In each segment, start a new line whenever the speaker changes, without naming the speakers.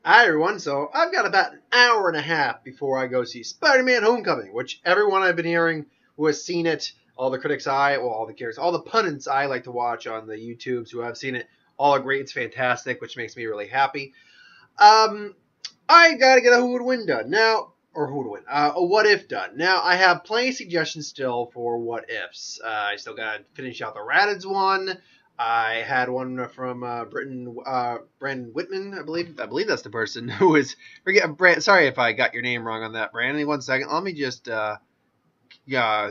Hi everyone, so I've got about an hour and a half before I go see Spider-Man Homecoming, which everyone I've been hearing who has seen it, all the critics all the critics, all the pundits I like to watch on the YouTubes who have seen it, all agree it's fantastic, which makes me really happy. Um, I gotta get a who would win done now, or who would win, a what if done. Now I have plenty of suggestions still for what ifs. I still gotta finish out the Radids one. I had one from Brandon Whitman, I believe. I believe that's the person who is. Sorry if I got your name wrong on that, Brandon. 1 second. Let me just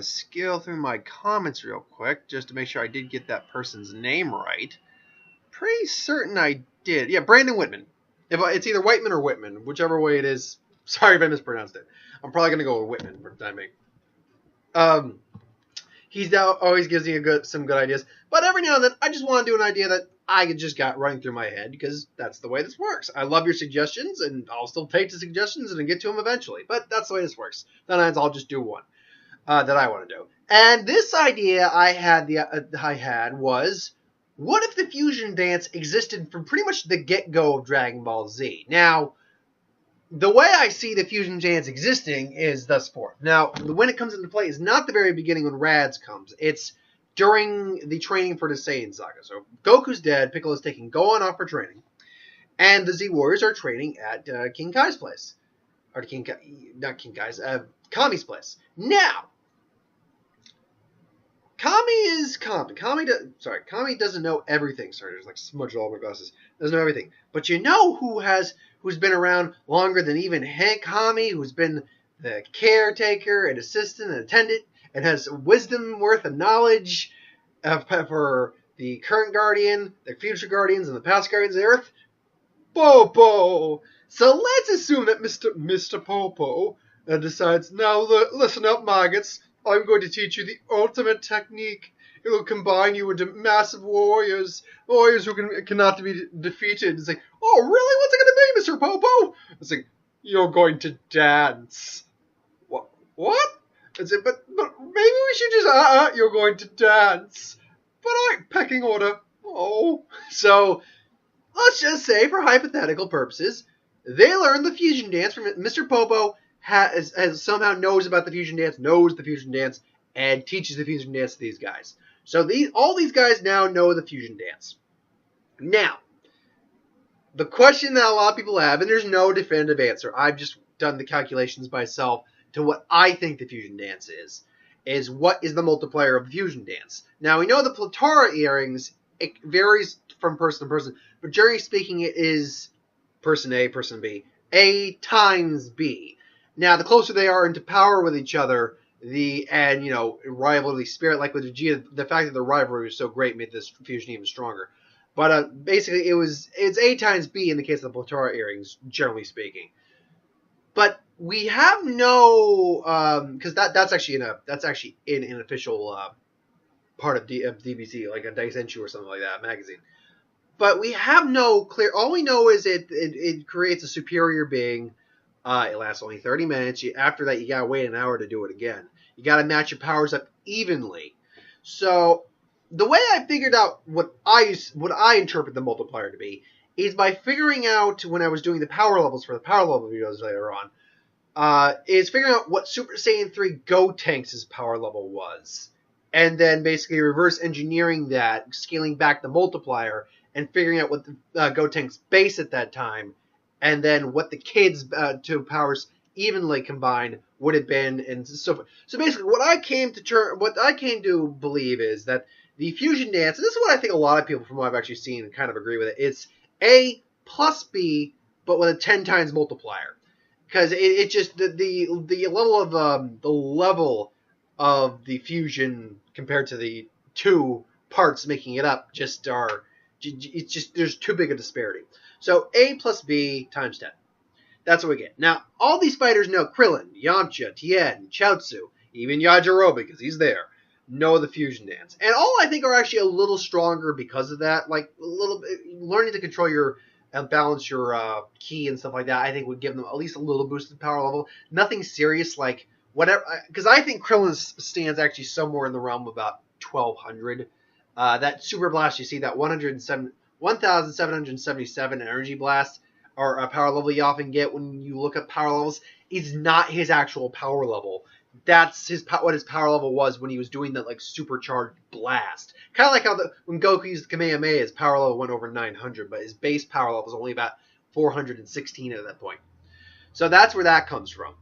scale through my comments real quick just to make sure I did get that person's name right. Pretty certain I did. Yeah, Brandon Whitman. It's either Whiteman or Whitman, whichever way it is. Sorry if I mispronounced it. I'm probably gonna go with Whitman for the time being. Um, he's now always gives me some good ideas, but every now and then I just want to do an idea that I just got running through my head because that's the way this works. I love your suggestions, and I'll still take the suggestions and get to them eventually. But that's the way this works. Sometimes I'll just do one that I want to do. And this idea I had was, what if the fusion dance existed from pretty much the get-go of Dragon Ball Z? Now, the way I see the fusion dance existing is thus forth. Now, when it comes into play is not the very beginning when Radz comes. It's during the training for the Saiyan Saga. So Goku's dead, Piccolo's taking Gohan off for training, and the Z Warriors are training at King Kai's place. Or not King Kai's, Kami's place. Now, Kami is Kami. Kami doesn't know everything. Sorry, there's like smudged all my glasses. Doesn't know everything. But you know who's been around longer than even Hank Kami, who's been the caretaker and assistant and attendant, and has wisdom worth of knowledge for the current Guardian, the future Guardians, and the past Guardians of the Earth? Popo! So let's assume that Mr. Popo decides, now listen up, maggots. I'm going to teach you the ultimate technique. It will combine you into massive warriors who cannot be defeated. It's like, oh, really? What's it going to be, Mr. Popo? It's like, you're going to dance. What? It's like, but maybe we should just, you're going to dance. But pecking order. Oh. So, let's just say, for hypothetical purposes, they learn the fusion dance from Mr. Popo, has somehow knows about the fusion dance, and teaches the fusion dance to these guys. So all these guys now know the fusion dance. Now, the question that a lot of people have, and there's no definitive answer, I've just done the calculations myself to what I think the fusion dance is what is the multiplier of the fusion dance. Now, we know the Potara earrings, it varies from person to person, but generally speaking, it is person A, person B, A times B. Now, the closer they are into power with each other, rivalry spirit, like with Vegeta, the fact that the rivalry was so great made this fusion even stronger. But basically, it's A times B in the case of the Potara earrings, generally speaking. But we have no, because that's actually in an official part of DBZ, like a Daisenshu or something like that, magazine. But we have no clear. All we know is it creates a superior being. It lasts only 30 minutes. After that, you gotta wait an hour to do it again. You gotta match your powers up evenly. So the way I figured out what I interpret the multiplier to be is by figuring out, when I was doing the power levels for the power level videos later on, is figuring out what Super Saiyan 3 Gotenks' power level was, and then basically reverse engineering that, scaling back the multiplier, and figuring out what the Gotenks base at that time, and then what the kids' two powers evenly combined would have been, and so forth. So basically, what I came to believe is that the fusion dance, and this is what I think a lot of people from what I've actually seen kind of agree with it. It's A plus B, but with a 10 times multiplier, because it just the level of the fusion compared to the two parts making it up it's just there's too big a disparity. So A plus B times 10. That's what we get. Now, all these fighters know Krillin, Yamcha, Tien, Chaozu, even Yajirobe, because he's there, know the fusion dance. And all I think are actually a little stronger because of that. Like, a little bit, learning to control your balance your ki and stuff like that, I think would give them at least a little boosted power level. Nothing serious like whatever, because I think Krillin stands actually somewhere in the realm of about 1200. That Super Blast, you see that 1,777 energy blast. or a power level you often get when you look at power levels, is not his actual power level. That's what his power level was when he was doing that like supercharged blast. Kind of like how when Goku used the Kamehameha, his power level went over 900, but his base power level was only about 416 at that point. So that's where that comes from.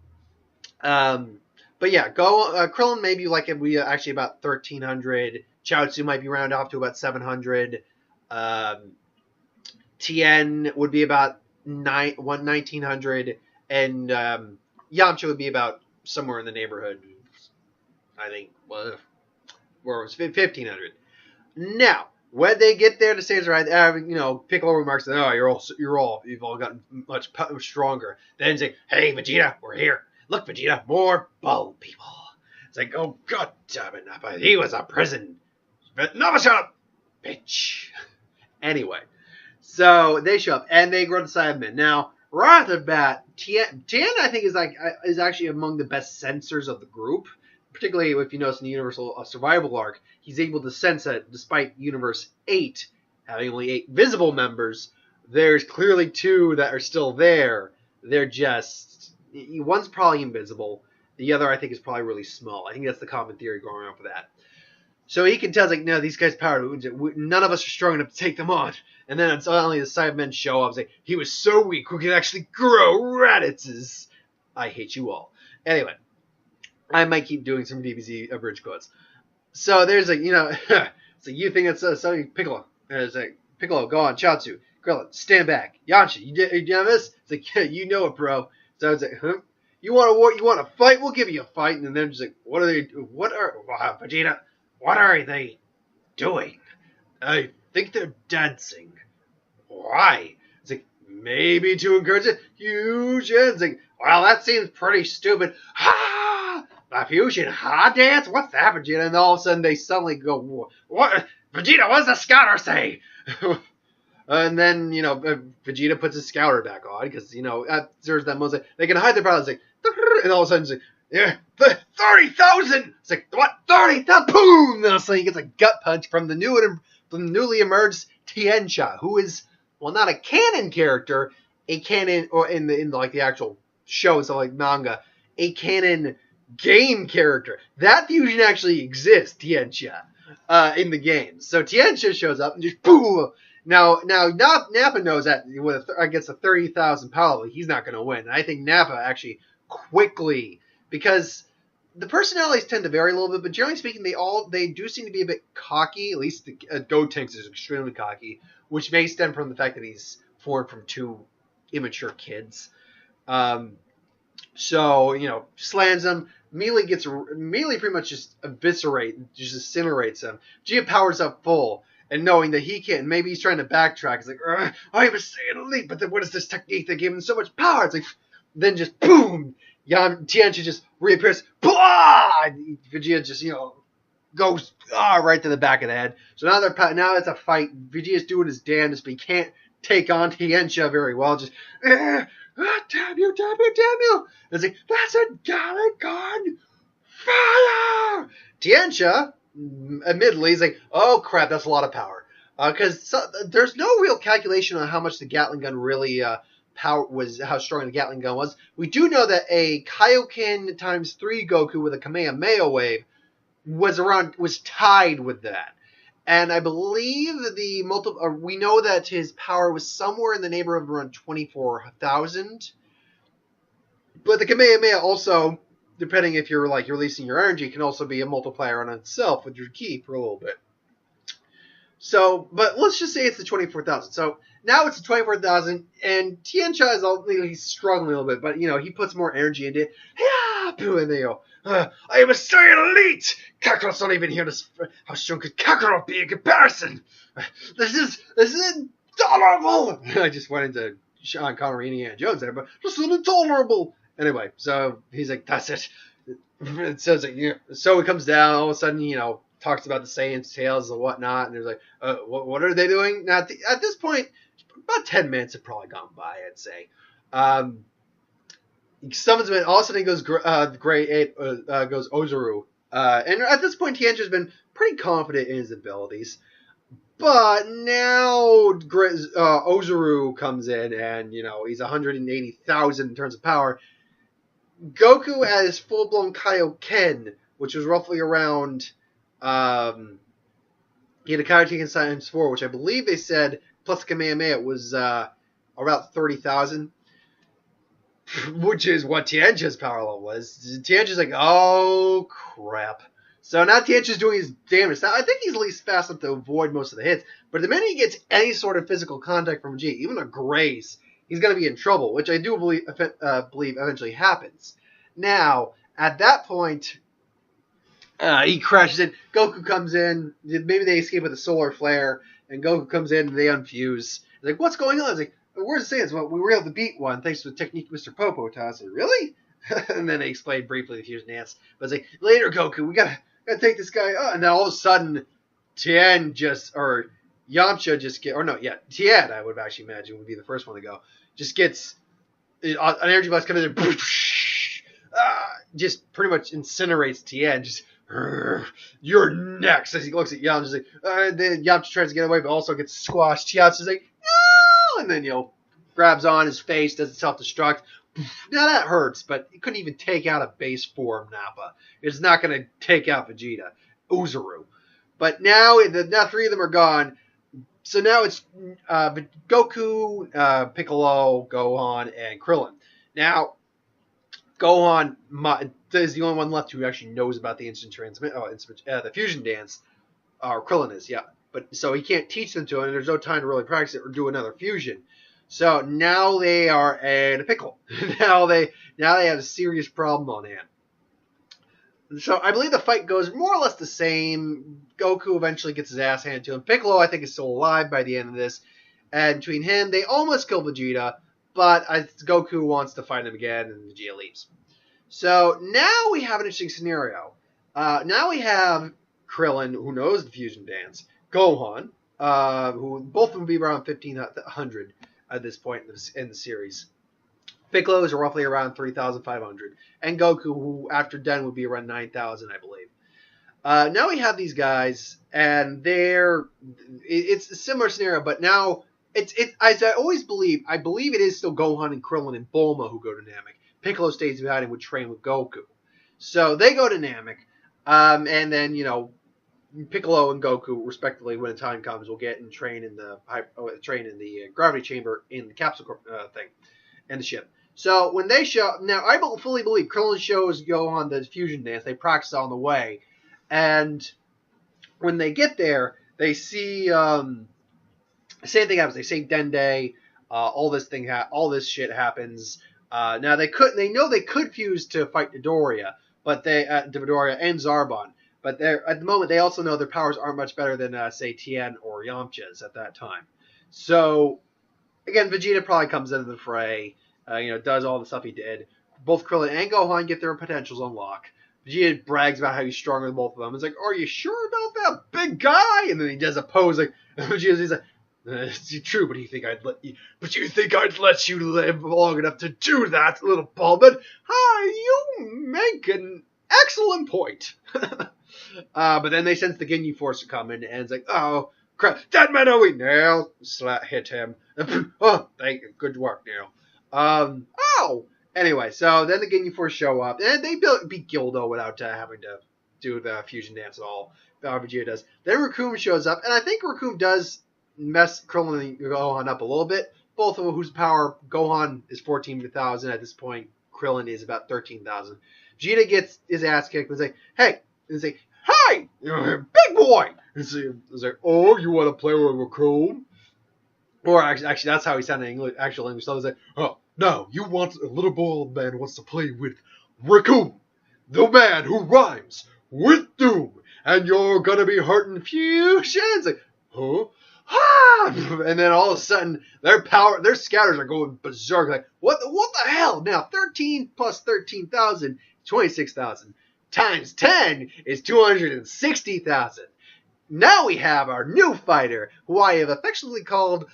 But yeah, Krillin maybe like we actually about 1300. Chaozu might be round off to about 700. Tien would be about 1900, and Yamcha would be about somewhere in the neighborhood. I think where it was 1500. Now, when they get there to stage right, Piccolo remarks that you've all gotten much stronger. Then say, "Hey, Vegeta, we're here. Look, Vegeta, more bald people." It's like, oh god damn it, Nappa, he was a prison. But Nappa, shut up, bitch. Anyway, so they show up and they grow the Cybermen. Now, right off the bat, Tien I think is actually among the best sensors of the group. Particularly if you notice in the Universal Survival arc, he's able to sense that despite Universe 8 having only 8 visible members, there's clearly 2 that are still there. They're just... One's probably invisible. The other, I think, is probably really small. I think that's the common theory going on for that. So he can tell, like, no, these guys powered. None of us are strong enough to take them on. And then suddenly the Cybermen show up and say, he was so weak we could actually grow Raditz. I hate you all. Anyway. I might keep doing some DBZ abridged quotes. So there's like, it's like, you think it's something Piccolo. And it's like, Piccolo, go on, Chaozu. Krillin, stand back. Yamcha, you have this? It's like, yeah, you know it, bro. So it's like, huh? You want a war? You want a fight? We'll give you a fight. And then they're just like, Vegeta, what are they doing? I think they're dancing. Why? It's like, maybe to encourage a huge end. It's like, well, that seems pretty stupid. Ha! A fusion hot dance? What's that, Vegeta? And all of a sudden they suddenly go, what? Vegeta, what does the scouter say? And then, Vegeta puts his scouter back on because, there's that moment. They can hide their powers. Like, and all of a sudden it's like, yeah, 30,000! It's like, what? 30,000? Boom! And then all of a sudden he gets a gut punch from the newly emerged Tiencha, who is, well, not a canon character, a canon, or in the actual show, so like manga, a canon game character. That fusion actually exists, Tiencha, in the game. So Tiencha shows up and just boom. Now Nappa knows that with against a 30,000 power, he's not going to win. And I think Nappa actually quickly, because the personalities tend to vary a little bit, but generally speaking, they do seem to be a bit cocky. At least Gotenks is extremely cocky, which may stem from the fact that he's formed from 2 immature kids. So, slams them. Melee pretty much just incinerates him. Vegeta powers up full, and knowing that he can't, maybe he's trying to backtrack. He's like, I was saying elite, but then what is this technique that gave him so much power? It's like, then just boom, Tiencha just reappears. Blah! Vegeta just, goes right to the back of the head. So now it's a fight. Vegeta's doing his damnedest, but he can't take on Tiencha very well. Just, damn you. It's like, that's a Galagon fire! Tiencha, admittedly, is like, oh crap, that's a lot of power. Because there's no real calculation on how much the Gatling gun really how strong the Gatling gun was. We do know that a Kaioken times 3 Goku with a Kamehameha wave was tied with that. And I believe we know that his power was somewhere in the neighborhood of around 24,000. But the Kamehameha also, depending if you're like releasing your energy, can also be a multiplier on itself with your ki for a little bit. So, but let's just say it's the 24,000. So now it's the 24,000, and Tiencha he's struggling a little bit, but he puts more energy into it. Yeah, and they go, I am a Saiyan Elite! Kakarot's not even here to... How strong could Kakarot be in comparison? This is intolerable! I just went into Sean Connery and Indiana Jones there, but this is intolerable! Anyway, so he's like, that's it. It says, so it comes down, all of a sudden, talks about the Saiyan's tails and whatnot, and there's like, what are they doing? Now, at this point, about 10 minutes have probably gone by, I'd say. He summons him, and all of a sudden he goes Gray 8, goes Ozuru. And at this point, Tiencha's been pretty confident in his abilities. But now Ozuru comes in, and he's 180,000 in terms of power. Goku at his full-blown Kaioken, which was roughly around, he had a Kaioken times 4, which I believe they said, plus Kamehameha, was about 30,000, which is what Tianji's power level was. Tianji's like, oh, crap. So now Tianji's doing his damage. Now, I think he's at least fast enough to avoid most of the hits, but the minute he gets any sort of physical contact from Vegeta, even a graze, he's going to be in trouble, which I do believe eventually happens. Now, at that point, he crashes in. Goku comes in. Maybe they escape with a solar flare, and Goku comes in, and they unfuse. They're like, what's going on? It's like, where's the Saiyans? Well, we were able to beat one thanks to the technique Mr. Popo taught us. Like, really? And then they explained briefly the fusion dance. But it's like, later, Goku, we gotta take this guy out. And then all of a sudden, Tien I would actually imagine would be the first one to go. Just gets an energy blast coming in, just pretty much incinerates Tien. Just, you're next. As he looks at Yamcha, like, then Yamcha tries to get away, but also gets squashed. Yamcha's like, no! And then, grabs on his face, does self-destruct. Now that hurts, but he couldn't even take out a base form Nappa. It's not going to take out Vegeta. Uzuru. But now 3 of them are gone. So now it's Goku, Piccolo, Gohan, and Krillin. Now, Gohan is the only one left who actually knows about the the fusion dance. Or Krillin is, yeah. But so he can't teach them to him, and there's no time to really practice it or do another fusion. So now they are in a pickle. now they have a serious problem on hand. So I believe the fight goes more or less the same. Goku eventually gets his ass handed to him. Piccolo, I think, is still alive by the end of this. And between him, they almost kill Vegeta, but Goku wants to fight him again, and Vegeta leaves. So now we have an interesting scenario. Now we have Krillin, who knows the fusion dance, Gohan, who both of them will be around 1,500 at this point in the series. Piccolo is roughly around 3,500. And Goku, who after Den would be around 9,000, I believe. Now we have these guys, and it's a similar scenario, but now as I always believe, I believe it is still Gohan and Krillin and Bulma who go to Namek. Piccolo stays behind and would train with Goku. So they go to Namek, and then, Piccolo and Goku, respectively, when the time comes, will get and train in the gravity chamber in the capsule thing, and the ship. So when they show, now I fully believe Krillin shows Gohan the fusion dance. They practice on the way, and when they get there, they see same thing happens. They see Dende. All this shit happens. Now they know they could fuse to fight Dodoria, but Dodoria and Zarbon. But at the moment, they also know their powers aren't much better than, say, Tien or Yamcha's at that time. So, again, Vegeta probably comes into the fray, does all the stuff he did. Both Krillin and Gohan get their potentials unlocked. Vegeta brags about how he's stronger than both of them. It's like, are you sure about that, big guy? And then he does a pose like, Vegeta's like, it's true, but you think I'd let you live long enough to do that, little Bulma? Hi, you make an excellent point. But then they sense the Ginyu Force coming, and it's like, oh, crap, that man away now. Hit him. Oh, thank you. Good work, Neil. Anyway, so then the Ginyu Force show up, and they beat Gildo without having to do the fusion dance at all. Vegeta does. Then Recoome shows up, and I think Recoome does mess Krillin and Gohan up a little bit. Both of them whose power, Gohan is 14,000 at this point. Krillin is about 13,000. Vegeta gets his ass kicked and say, hey, and say, hey, big boy. And it's like, oh, you want to play with Recoome? Or actually, that's how he sounded in actual English. So I was like, oh, no, you want a little bald man wants to play with Recoome, the man who rhymes with doom, and you're gonna be hurting fusions. Like, huh? And then all of a sudden, their scatters are going berserk. Like, what the hell? Now, 13 plus 13,000, 26,000. Times 10 is 260,000. Now we have our new fighter, who I have affectionately called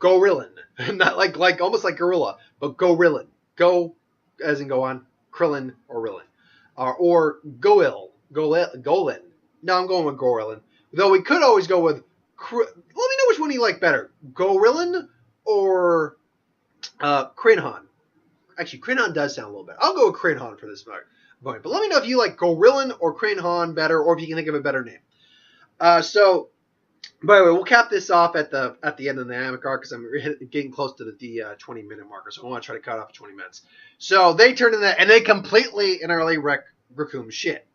Gorillin. Not like almost like Gorilla, but Gorillin. Go as in go on, Krillin or Rillin. Or Golin. No, I'm going with Gorillin. Though we could always go with Let me know which one you like better, Gorillon or Crinhan. Actually, Crinhan does sound a little better. I'll go with Crinhan for this point. But let me know if you like Gorillon or Crinhan better, or if you can think of a better name. So, by the way, we'll cap this off at the end of the dynamic arc because I'm getting close to the 20-minute marker, so I want to try to cut off 20 minutes. So they turn in that, and they completely and utterly wreck Raccoon's shit.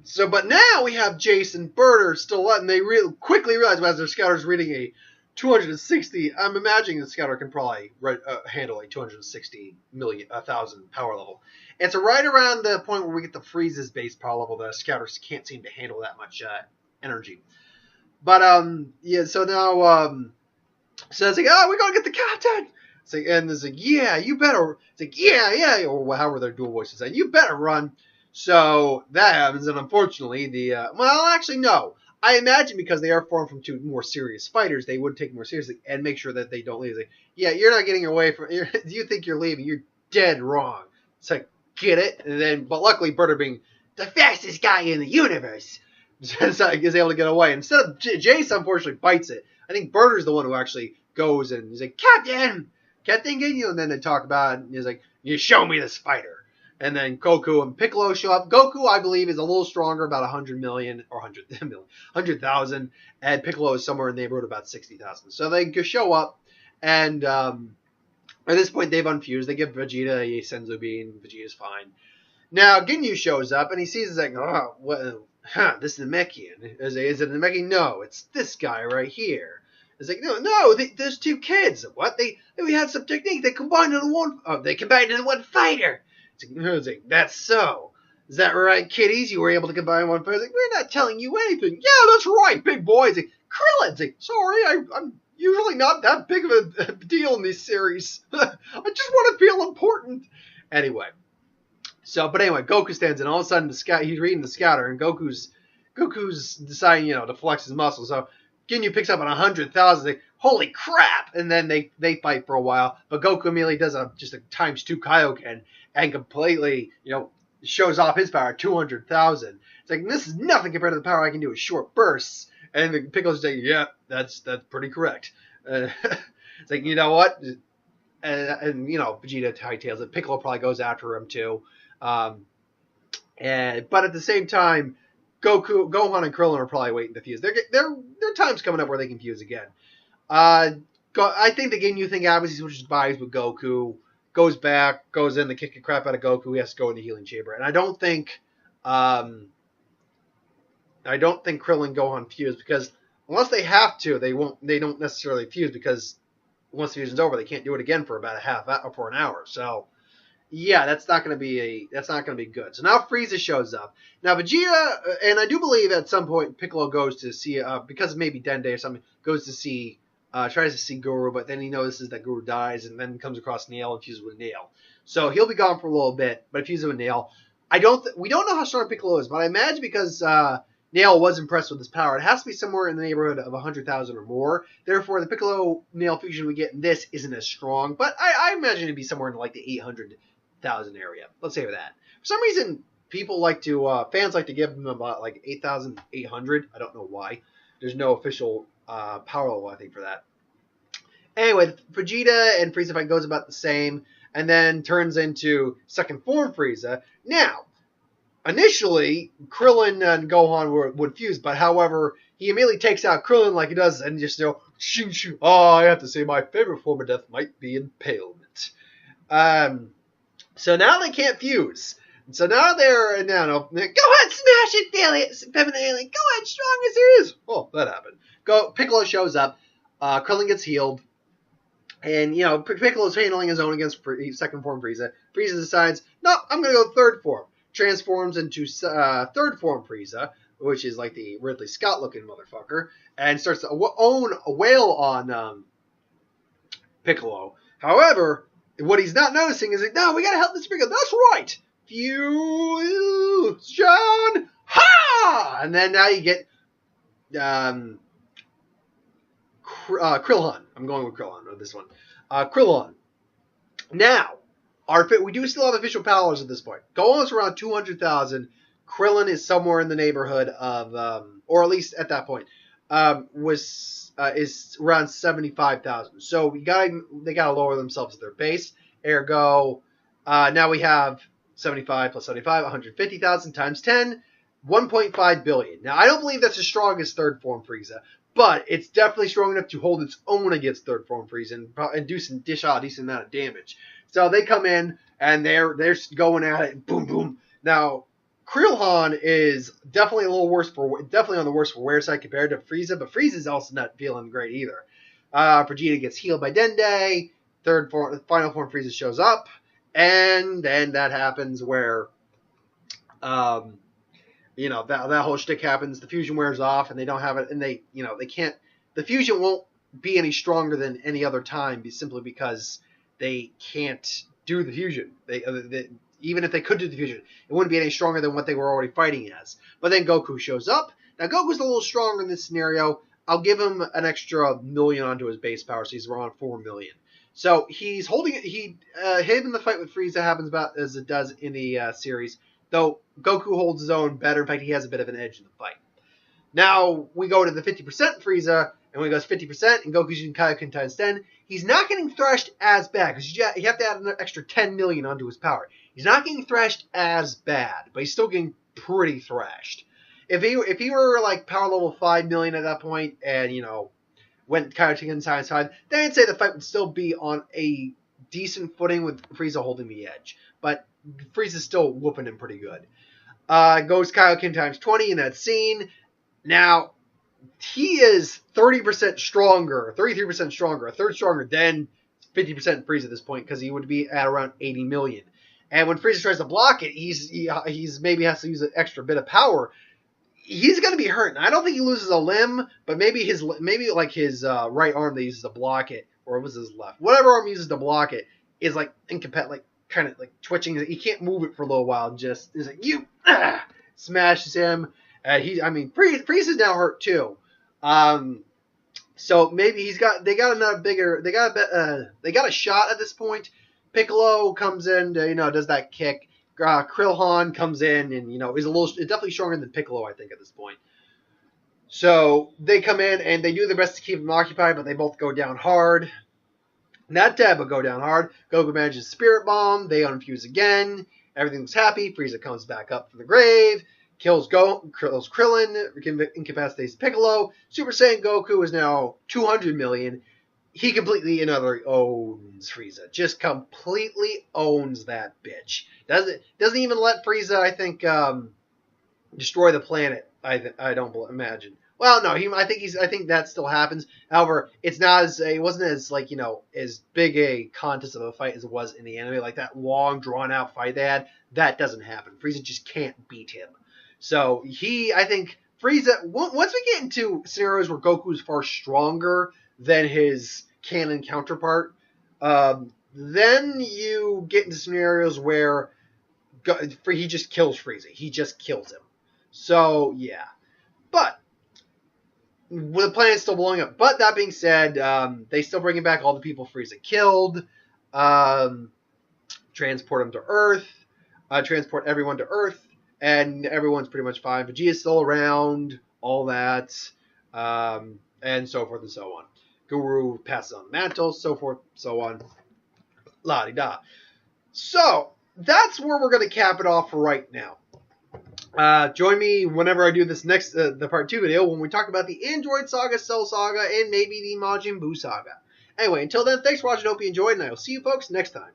So, but now we have Jace and Bert are still up, and they quickly realize as their scouter's reading a 260. I'm imagining the scouter can probably handle a 260,000 power level. And so right around the point where we get the Frieza's base power level, the scouters can't seem to handle that much energy. But yeah, so now so it's like, oh, we're gonna get the captain. It's like, and it's like, yeah, you better. It's like, yeah, or however their dual voices say, you better run. So that happens, and unfortunately, well, actually, no. I imagine because they are formed from two more serious fighters, they would take more seriously and make sure that they don't leave. It's like, yeah, you're not getting away from. You think you're leaving? You're dead wrong. It's like, get it? And then, but luckily, Berta being the fastest guy in the universe, is able to get away. Instead of Jace, unfortunately, bites it. I think Berta's the one who actually goes and he's like, Captain, Ginyu, and then they talk about it. And he's like, you show me this fighter. And then Goku and Piccolo show up. Goku, I believe, is a little stronger, about 100 million, or 100,000. And Piccolo is somewhere in the neighborhood of about 60,000. So they show up, and at this point, they've unfused. They give Vegeta a Senzu Bean. Vegeta's fine. Now, Ginyu shows up, and he sees, like, oh, well, this is Namekian. Is it Namekian? No, it's this guy right here. It's like, no, there's two kids. What? We had some technique. They combined into one. Oh, they combined into one fighter. It's like, that's so. Is that right, kiddies? You were able to combine one fighter. Like, we're not telling you anything. Yeah, that's right, big boy. It's like, Krillin's like, sorry, I'm usually not that big of a deal in this series. I just want to feel important. Anyway. But anyway, Goku stands in. All of a sudden, he's reading the scouter, and Goku's deciding, to flex his muscles. So Ginyu picks up on 100,000. Like, holy crap! And then they fight for a while. But Goku immediately does just a ×2 Kaioken and completely, shows off his power, 200,000. It's like, this is nothing compared to the power I can do with short bursts. And the Piccolo's saying, yeah, that's pretty correct. It's like, you know what? And Vegeta hightails it. Piccolo probably goes after him too. But at the same time, Gohan and Krillin are probably waiting to fuse. Their time's coming up where they can fuse again. I think the Ginyu thing obviously switches bodies with Goku, goes back, goes in to kick the crap out of Goku. He has to go in the healing chamber, and I don't think Krillin and Gohan fuse because unless they have to, they don't necessarily fuse because once the fusion's over, they can't do it again for about an hour. So. Yeah, that's not going to be good. So now Frieza shows up. Now Vegeta, and I do believe at some point Piccolo goes to see, because maybe Dende or something, tries to see Guru, but then he notices that Guru dies, and then comes across Nail and fuses with Nail. So he'll be gone for a little bit, but fuses with Nail. We don't know how strong Piccolo is, but I imagine because Nail was impressed with his power, it has to be somewhere in the neighborhood of 100,000 or more. Therefore, the Piccolo Nail fusion we get in this isn't as strong, but I imagine it'd be somewhere in like the 800,000 area. Let's say that. For some reason, fans like to give them about like 8,800. I don't know why. There's no official power level, I think, for that. Anyway, Vegeta and Frieza fight goes about the same, and then turns into second form Frieza. Now, initially, Krillin and Gohan would fuse, but however, he immediately takes out Krillin like he does, and just shing shing. Oh, I have to say, my favorite form of death might be impalement. So now they can't fuse. So now they're go ahead, smash it, feminine alien. Go ahead, strong as there is. Oh, that happened. Piccolo shows up. Krillin gets healed. And, Piccolo's handling his own against second form Frieza. Frieza decides, no, I'm going to go third form. Transforms into third form Frieza, which is like the Ridley Scott looking motherfucker. And starts to own a whale on Piccolo. However, what he's not noticing is no, we gotta help this Piccolo. That's right. Fusion. Ha! And then now you get Krillin. I'm going with Krillin on this one. Krillin. Now, we do still have official powers at this point. Gohan's around 200,000. Krillin is somewhere in the neighborhood of, or at least at that point, is around 75,000. So they gotta lower themselves to their base. Ergo, now we have 75 plus 75, 150,000 times 10, 1.5 billion. Now I don't believe that's as strong as third form Frieza, but it's definitely strong enough to hold its own against third form Frieza and dish out a decent amount of damage. So they come in and they're going at it, boom, boom. Now Krillhan is definitely definitely on the worse for wear side compared to Frieza, but Frieza's also not feeling great either. Vegeta gets healed by Dende. Final form Frieza shows up, and then that happens where, that whole shtick happens. The fusion wears off, and they don't have it, and they can't. The fusion won't be any stronger than any other time, simply because they can't do the fusion. Even if they could do the fusion, it wouldn't be any stronger than what they were already fighting as. But then Goku shows up. Now, Goku's a little stronger in this scenario. I'll give him an extra million onto his base power, so he's around 4 million. So he's holding it. Him in the fight with Frieza happens about as it does in the series, though Goku holds his own better. In fact, he has a bit of an edge in the fight. Now, we go to the 50% Frieza, and when he goes 50%, and Goku's using Kaioken times 10, he's not getting thrashed as bad, because you have to add an extra 10 million onto his power. He's not getting thrashed as bad, but he's still getting pretty thrashed. If he were like power level 5 million at that point, and went Kaioken times 5, then I'd say the fight would still be on a decent footing with Frieza holding the edge. But Frieza's still whooping him pretty good. Goes Kaioken times 20 in that scene. Now, he is 30% stronger, 33% stronger, a third stronger than 50% Frieza at this point, because he would be at around 80 million. And when Frieza tries to block it, he's maybe has to use an extra bit of power. He's going to be hurt. And I don't think he loses a limb, but maybe his right arm that he uses to block it, or it was his left, whatever arm he uses to block it, is like kind of like twitching. He can't move it for a little while. Just is like smashes him. Frieza's now hurt too. So maybe they got a shot at this point. Piccolo comes in, does that kick. Krillhan comes in and is definitely stronger than Piccolo, I think, at this point. So they come in and they do their best to keep him occupied, but they both go down hard. Not dead, but go down hard. Goku manages Spirit Bomb. They unfuse again. Everything's happy. Frieza comes back up from the grave. Kills Krillin, incapacitates Piccolo. Super Saiyan Goku is now 200 million. He completely owns Frieza. Just completely owns that bitch. Doesn't even let Frieza, I think, destroy the planet. I don't imagine. Well, no, I think that still happens. However, it wasn't as as big a contest of a fight as it was in the anime. Like that long drawn out fight they had, that doesn't happen. Frieza just can't beat him. So I think Frieza, once we get into scenarios where Goku is far stronger than his canon counterpart, then you get into scenarios where he just kills Frieza. He just kills him. So, yeah. But the planet's still blowing up. But that being said, they still bringing back all the people Frieza killed, transport them to Earth, transport everyone to Earth, and everyone's pretty much fine. Vegeta's still around, all that, and so forth and so on. Guru passes on the mantle, so forth, so on. La-di-da. So, that's where we're going to cap it off for right now. Join me whenever I do this next, the part 2 video, when we talk about the Android Saga, Cell Saga, and maybe the Majin Buu Saga. Anyway, until then, thanks for watching, hope you enjoyed, and I will see you folks next time.